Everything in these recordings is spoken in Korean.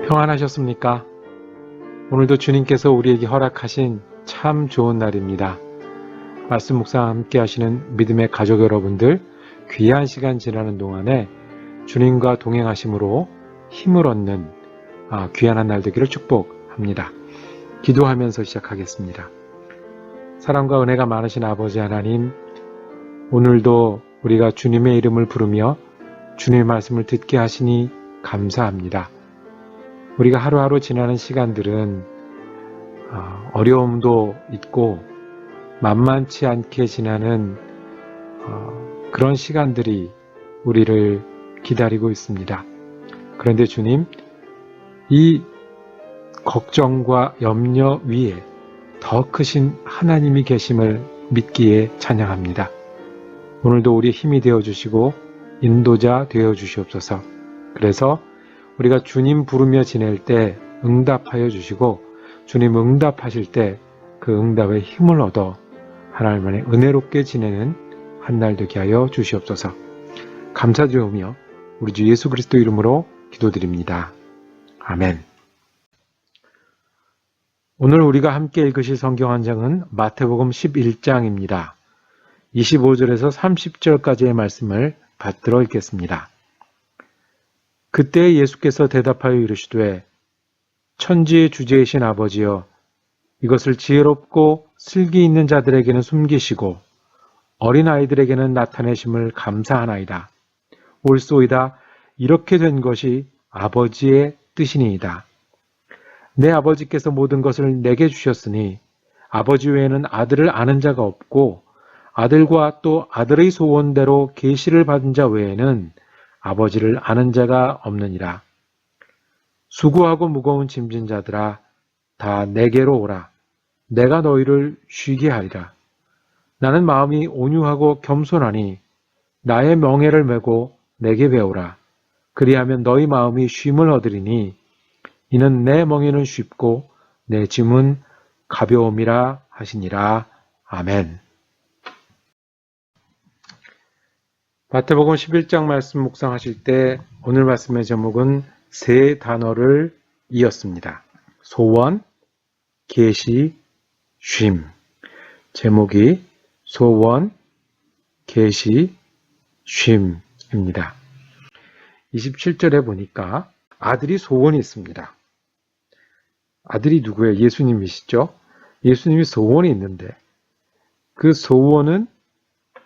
평안하셨습니까? 오늘도 주님께서 우리에게 허락하신 참 좋은 날입니다. 말씀 묵상 함께 하시는 믿음의 가족 여러분들, 귀한 시간 지나는 동안에 주님과 동행하심으로 힘을 얻는 귀한 한 날 되기를 축복합니다. 기도하면서 시작하겠습니다. 사랑과 은혜가 많으신 아버지 하나님, 오늘도 우리가 주님의 이름을 부르며 주님의 말씀을 듣게 하시니 감사합니다. 우리가 하루하루 지나는 시간들은 어려움도 있고 만만치 않게 지나는 그런 시간들이 우리를 기다리고 있습니다. 그런데 주님, 이 걱정과 염려 위에 더 크신 하나님이 계심을 믿기에 찬양합니다. 오늘도 우리 힘이 되어주시고 인도자 되어주시옵소서. 그래서 우리가 주님 부르며 지낼 때 응답하여 주시고 주님 응답하실 때 그 응답에 힘을 얻어 하나님 안에 은혜롭게 지내는 한 날 되게 하여 주시옵소서. 감사드리오며 우리 주 예수 그리스도 이름으로 기도드립니다. 아멘. 오늘 우리가 함께 읽으실 성경 한 장은 마태복음 11장입니다. 25절에서 30절까지의 말씀을 받들어 읽겠습니다. 그때 예수께서 대답하여 이르시되 천지의 주제이신 아버지여, 이것을 지혜롭고 슬기 있는 자들에게는 숨기시고 어린아이들에게는 나타내심을 감사하나이다. 옳소이다. 이렇게 된 것이 아버지의 뜻이니이다. 내 아버지께서 모든 것을 내게 주셨으니 아버지 외에는 아들을 아는 자가 없고 아들과 또 아들의 소원대로 계시를 받은 자 외에는 아버지를 아는 자가 없느니라. 수고하고 무거운 짐진 자들아, 다 내게로 오라. 내가 너희를 쉬게 하리라. 나는 마음이 온유하고 겸손하니 나의 멍에를 메고 내게 배우라. 그리하면 너희 마음이 쉼을 얻으리니 이는 내 멍에는 쉽고 내 짐은 가벼움이라 하시니라. 아멘. 마태복음 11장 말씀 묵상하실 때 오늘 말씀의 제목은 세 단어를 이었습니다. 소원, 계시, 쉼. 제목이 소원, 계시, 쉼입니다. 27절에 보니까 아들이 소원이 있습니다. 아들이 누구예요? 예수님이시죠? 예수님이 소원이 있는데 그 소원은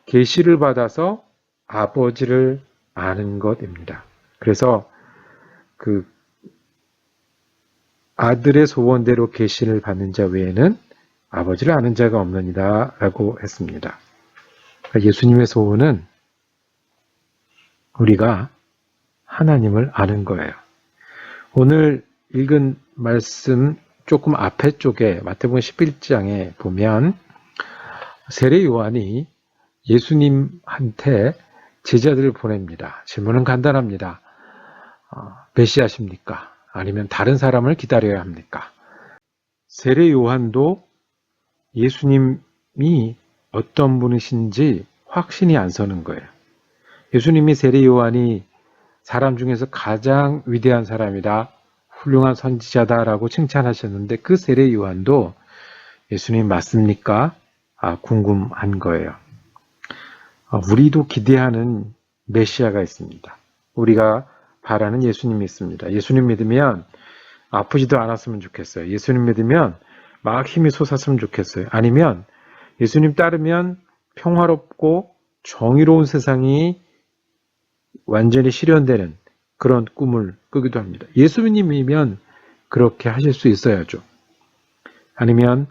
계시를 받아서 아버지를 아는 것입니다. 그래서 그 아들의 소원대로 계시를 받는 자 외에는 아버지를 아는 자가 없느니라 라고 했습니다. 그러니까 예수님의 소원은 우리가 하나님을 아는 거예요. 오늘 읽은 말씀 조금 앞에 쪽에 마태복음 11장에 보면 세례 요한이 예수님한테 제자들을 보냅니다. 질문은 간단합니다. 메시아십니까? 아니면 다른 사람을 기다려야 합니까? 세례 요한도 예수님이 어떤 분이신지 확신이 안 서는 거예요. 예수님이 세례 요한이 사람 중에서 가장 위대한 사람이다, 훌륭한 선지자다라고 칭찬하셨는데 그 세례 요한도 예수님 맞습니까? 궁금한 거예요. 우리도 기대하는 메시아가 있습니다. 우리가 바라는 예수님이 있습니다. 예수님 믿으면 아프지도 않았으면 좋겠어요. 예수님 믿으면 막 힘이 솟았으면 좋겠어요. 아니면 예수님 따르면 평화롭고 정의로운 세상이 완전히 실현되는 그런 꿈을 꾸기도 합니다. 예수님이면 그렇게 하실 수 있어야죠. 아니면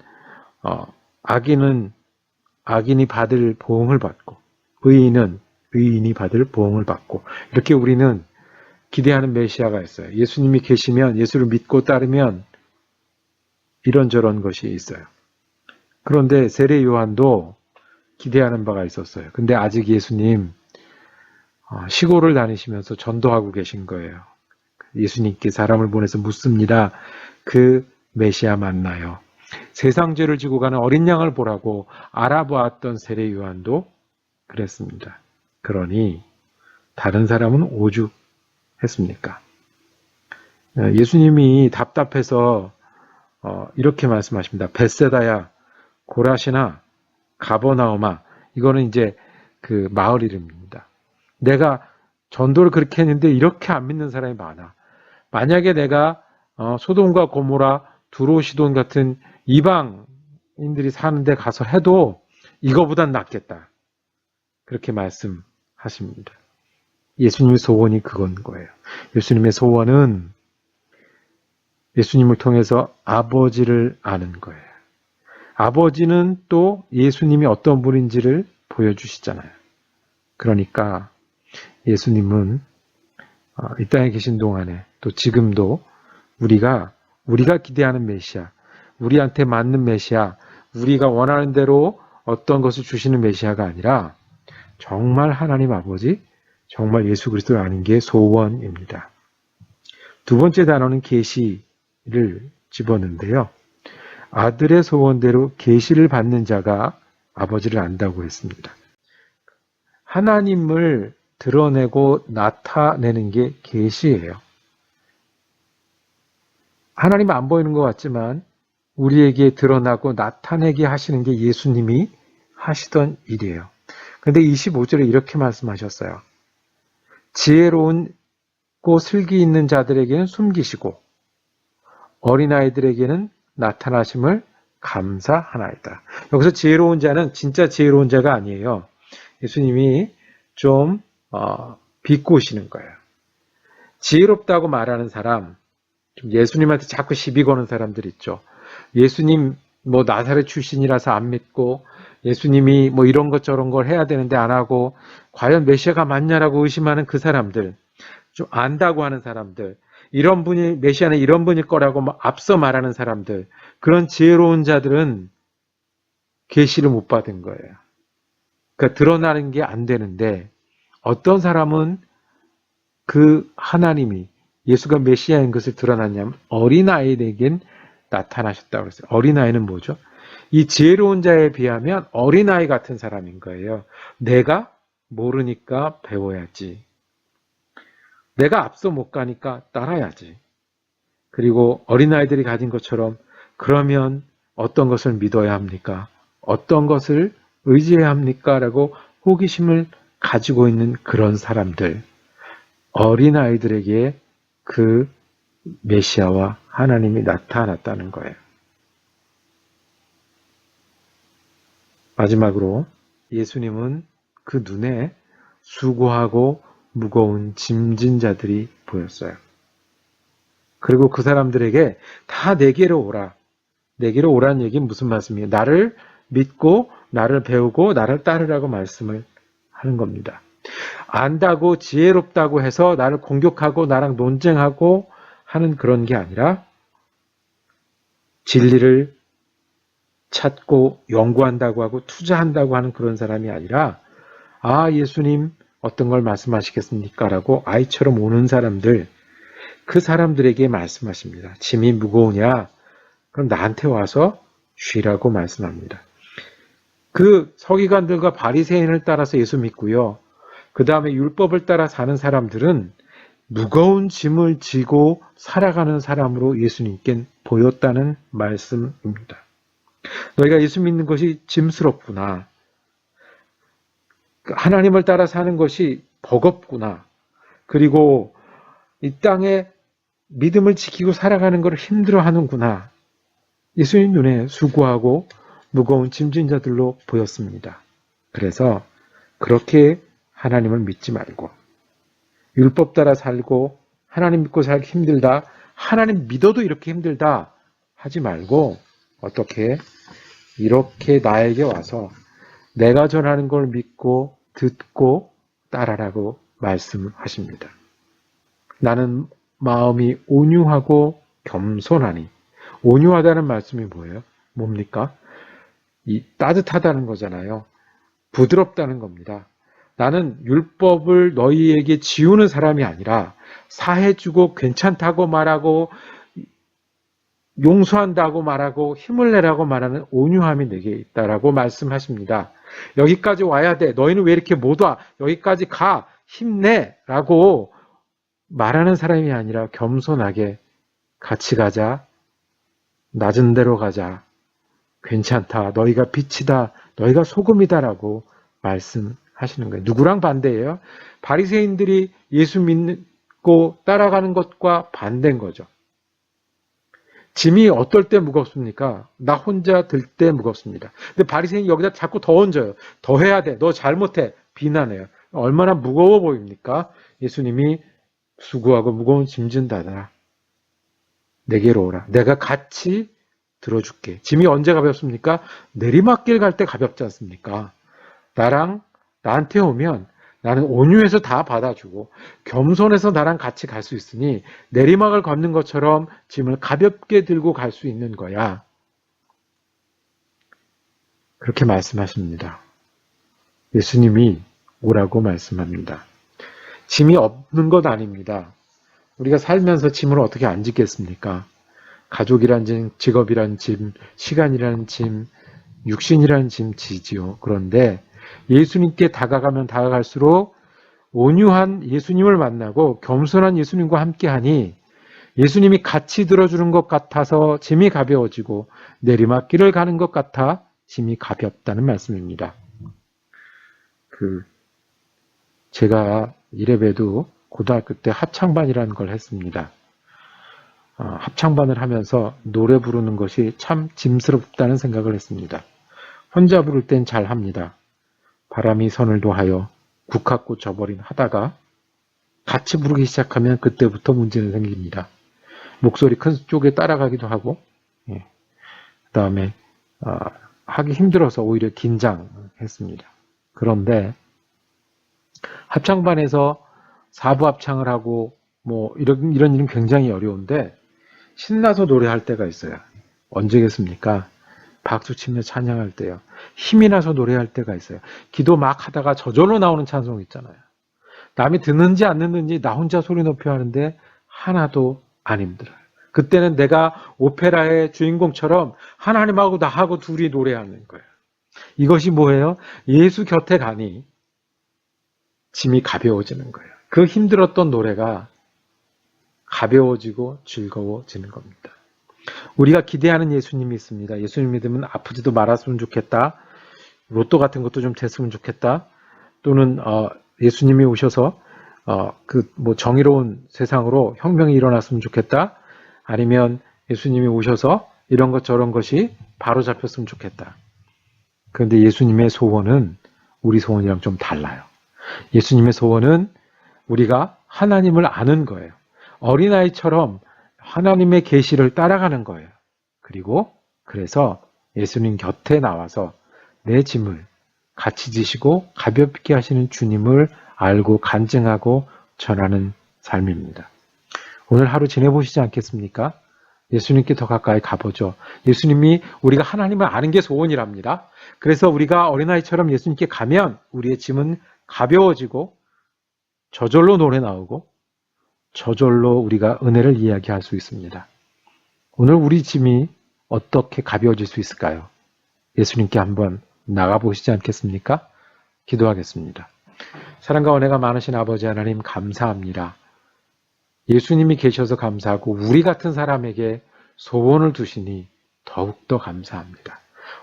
악인이 받을 보응을 받고 의인은 의인이 받을 보응을 받고 이렇게 우리는 기대하는 메시아가 있어요. 예수님이 계시면 예수를 믿고 따르면 이런저런 것이 있어요. 그런데 세례 요한도 기대하는 바가 있었어요. 근데 아직 예수님 시골을 다니시면서 전도하고 계신 거예요. 예수님께 사람을 보내서 묻습니다. 그 메시아 맞나요? 세상 죄를 지고 가는 어린 양을 보라고 알아보았던 세례 요한도 그랬습니다. 그러니 다른 사람은 오죽했습니까? 예수님이 답답해서 이렇게 말씀하십니다. 벳세다야, 고라시나, 가버나움아. 이거는 이제 그 마을 이름입니다. 내가 전도를 그렇게 했는데 이렇게 안 믿는 사람이 많아. 만약에 내가 소돔과 고모라, 두로 시돈 같은 이방인들이 사는 데 가서 해도 이거보단 낫겠다. 그렇게 말씀하십니다. 예수님의 소원이 그건 거예요. 예수님의 소원은 예수님을 통해서 아버지를 아는 거예요. 아버지는 또 예수님이 어떤 분인지를 보여주시잖아요. 그러니까 예수님은 이 땅에 계신 동안에 또 지금도 우리가 기대하는 메시아, 우리한테 맞는 메시아, 우리가 원하는 대로 어떤 것을 주시는 메시아가 아니라 정말 하나님 아버지, 정말 예수 그리스도를 아는 게 소원입니다. 두 번째 단어는 계시를 집었는데요. 아들의 소원대로 계시를 받는 자가 아버지를 안다고 했습니다. 하나님을 드러내고 나타내는 게 계시예요. 하나님 안 보이는 것 같지만 우리에게 드러나고 나타내게 하시는 게 예수님이 하시던 일이에요. 그런데 25절에 이렇게 말씀하셨어요. 지혜로운고 슬기 있는 자들에게는 숨기시고 어린아이들에게는 나타나심을 감사하나이다. 여기서 지혜로운 자는 진짜 지혜로운 자가 아니에요. 예수님이 좀 비꼬시는 거예요. 지혜롭다고 말하는 사람, 좀 예수님한테 자꾸 시비 거는 사람들 있죠. 예수님 뭐 나사렛 출신이라서 안 믿고 예수님이 뭐 이런 것 저런 걸 해야 되는데 안 하고 과연 메시아가 맞냐라고 의심하는 그 사람들, 좀 안다고 하는 사람들, 이런 분이 메시아는 이런 분일 거라고 앞서 말하는 사람들, 그런 지혜로운 자들은 계시를 못 받은 거예요. 그러니까 드러나는 게 안 되는데 어떤 사람은 그 하나님이 예수가 메시아인 것을 드러났냐면 어린아이에겐 나타나셨다고 그랬어요. 어린아이는 뭐죠? 이 지혜로운 자에 비하면 어린아이 같은 사람인 거예요. 내가 모르니까 배워야지. 내가 앞서 못 가니까 따라야지. 그리고 어린아이들이 가진 것처럼 그러면 어떤 것을 믿어야 합니까? 어떤 것을 의지해야 합니까? 라고 호기심을 가지고 있는 그런 사람들, 어린아이들에게 그 메시아와 하나님이 나타났다는 거예요. 마지막으로 예수님은 그 눈에 수고하고 무거운 짐진 자들이 보였어요. 그리고 그 사람들에게 다 내게로 오라. 내게로 오라는 얘기는 무슨 말씀이에요? 나를 믿고 나를 배우고 나를 따르라고 말씀을 하는 겁니다. 안다고 지혜롭다고 해서 나를 공격하고 나랑 논쟁하고 하는 그런 게 아니라 진리를 찾고 연구한다고 하고 투자한다고 하는 그런 사람이 아니라 예수님 어떤 걸 말씀하시겠습니까? 라고 아이처럼 오는 사람들, 그 사람들에게 말씀하십니다. 짐이 무거우냐? 그럼 나한테 와서 쉬라고 말씀합니다. 그 서기관들과 바리새인을 따라서 예수 믿고요. 그 다음에 율법을 따라 사는 사람들은 무거운 짐을 지고 살아가는 사람으로 예수님께 보였다는 말씀입니다. 너희가 예수 믿는 것이 짐스럽구나. 하나님을 따라 사는 것이 버겁구나. 그리고 이 땅에 믿음을 지키고 살아가는 것을 힘들어하는구나. 예수님 눈에 수고하고 무거운 짐진 자들로 보였습니다. 그래서 그렇게 하나님을 믿지 말고 율법 따라 살고 하나님 믿고 살기 힘들다. 하나님 믿어도 이렇게 힘들다. 하지 말고 어떻게 이렇게 나에게 와서 내가 전하는 걸 믿고 듣고 따라라고 말씀하십니다. 나는 마음이 온유하고 겸손하니. 온유하다는 말씀이 뭐예요? 뭡니까? 이 따뜻하다는 거잖아요. 부드럽다는 겁니다. 나는 율법을 너희에게 지우는 사람이 아니라 사해주고 괜찮다고 말하고 용서한다고 말하고 힘을 내라고 말하는 온유함이 내게 있다라고 말씀하십니다. 여기까지 와야 돼. 너희는 왜 이렇게 못 와? 여기까지 가. 힘내라고 말하는 사람이 아니라 겸손하게 같이 가자. 낮은 데로 가자. 괜찮다. 너희가 빛이다. 너희가 소금이다라고 말씀하시는 거예요. 누구랑 반대예요? 바리새인들이 예수 믿고 따라가는 것과 반대인 거죠. 짐이 어떨 때 무겁습니까? 나 혼자 들 때 무겁습니다. 근데 바리새인이 여기다 자꾸 더 얹어요. 더 해야 돼. 너 잘못해. 비난해요. 얼마나 무거워 보입니까? 예수님이 수고하고 무거운 짐 진다라. 내게로 오라. 내가 같이 들어줄게. 짐이 언제 가볍습니까? 내리막길 갈 때 가볍지 않습니까? 나한테 오면 나는 온유해서 다 받아주고 겸손해서 나랑 같이 갈 수 있으니 내리막을 걷는 것처럼 짐을 가볍게 들고 갈 수 있는 거야. 그렇게 말씀하십니다. 예수님이 오라고 말씀합니다. 짐이 없는 것 아닙니다. 우리가 살면서 짐을 어떻게 안 짓겠습니까? 가족이란 짐, 직업이란 짐, 시간이라는 짐, 육신이라는 짐 지지요. 그런데 예수님께 다가가면 다가갈수록 온유한 예수님을 만나고 겸손한 예수님과 함께하니 예수님이 같이 들어주는 것 같아서 짐이 가벼워지고 내리막길을 가는 것 같아 짐이 가볍다는 말씀입니다. 제가 이래봬도 고등학교 때 합창반이라는 걸 했습니다. 합창반을 하면서 노래 부르는 것이 참 짐스럽다는 생각을 했습니다. 혼자 부를 땐 잘합니다. 바람이 선을 도하여 국화꽃 저버린 하다가 같이 부르기 시작하면 그때부터 문제는 생깁니다. 목소리 큰 쪽에 따라가기도 하고 그 다음에 하기 힘들어서 오히려 긴장했습니다. 그런데 합창반에서 4부 합창을 하고 이런 일은 굉장히 어려운데 신나서 노래할 때가 있어요. 언제겠습니까? 박수 치며 찬양할 때요. 힘이 나서 노래할 때가 있어요. 기도 막 하다가 저절로 나오는 찬송 있잖아요. 남이 듣는지 안 듣는지 나 혼자 소리 높여 하는데 하나도 안 힘들어요. 그때는 내가 오페라의 주인공처럼 하나님하고 나하고 둘이 노래하는 거예요. 이것이 뭐예요? 예수 곁에 가니 짐이 가벼워지는 거예요. 그 힘들었던 노래가 가벼워지고 즐거워지는 겁니다. 우리가 기대하는 예수님이 있습니다. 예수님 믿으면 아프지도 말았으면 좋겠다. 로또 같은 것도 좀 됐으면 좋겠다. 또는 예수님이 오셔서 정의로운 세상으로 혁명이 일어났으면 좋겠다. 아니면 예수님이 오셔서 이런 것 저런 것이 바로 잡혔으면 좋겠다. 그런데 예수님의 소원은 우리 소원이랑 좀 달라요. 예수님의 소원은 우리가 하나님을 아는 거예요. 어린아이처럼 하나님의 계시를 따라가는 거예요. 그래서 예수님 곁에 나와서 내 짐을 같이 지시고 가볍게 하시는 주님을 알고 간증하고 전하는 삶입니다. 오늘 하루 지내보시지 않겠습니까? 예수님께 더 가까이 가보죠. 예수님이 우리가 하나님을 아는 게 소원이랍니다. 그래서 우리가 어린아이처럼 예수님께 가면 우리의 짐은 가벼워지고 저절로 노래 나오고 저절로 우리가 은혜를 이야기할 수 있습니다. 오늘 우리 짐이 어떻게 가벼워질 수 있을까요? 예수님께 한번 나가보시지 않겠습니까? 기도하겠습니다. 사랑과 은혜가 많으신 아버지 하나님 감사합니다. 예수님이 계셔서 감사하고 우리 같은 사람에게 소원을 두시니 더욱더 감사합니다.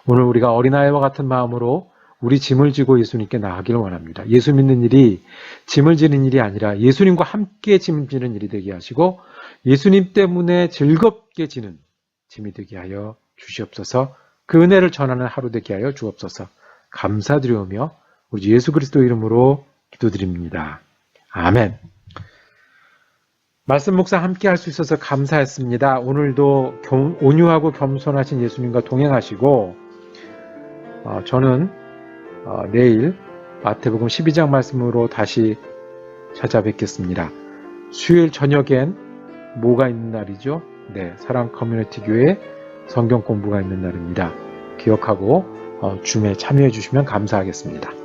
오늘 우리가 어린아이와 같은 마음으로 우리 짐을 지고 예수님께 나가기를 원합니다. 예수 믿는 일이 짐을 지는 일이 아니라 예수님과 함께 짐을 지는 일이 되게 하시고 예수님 때문에 즐겁게 지는 짐이 되게 하여 주시옵소서. 그 은혜를 전하는 하루 되게 하여 주옵소서. 감사드리오며 우리 예수 그리스도 이름으로 기도드립니다. 아멘. 말씀 묵상 함께 할 수 있어서 감사했습니다. 오늘도 온유하고 겸손하신 예수님과 동행하시고 저는 내일 마태복음 12장 말씀으로 다시 찾아뵙겠습니다. 수요일 저녁엔 뭐가 있는 날이죠? 네, 사랑 커뮤니티 교회 성경 공부가 있는 날입니다. 기억하고 줌에 참여해 주시면 감사하겠습니다.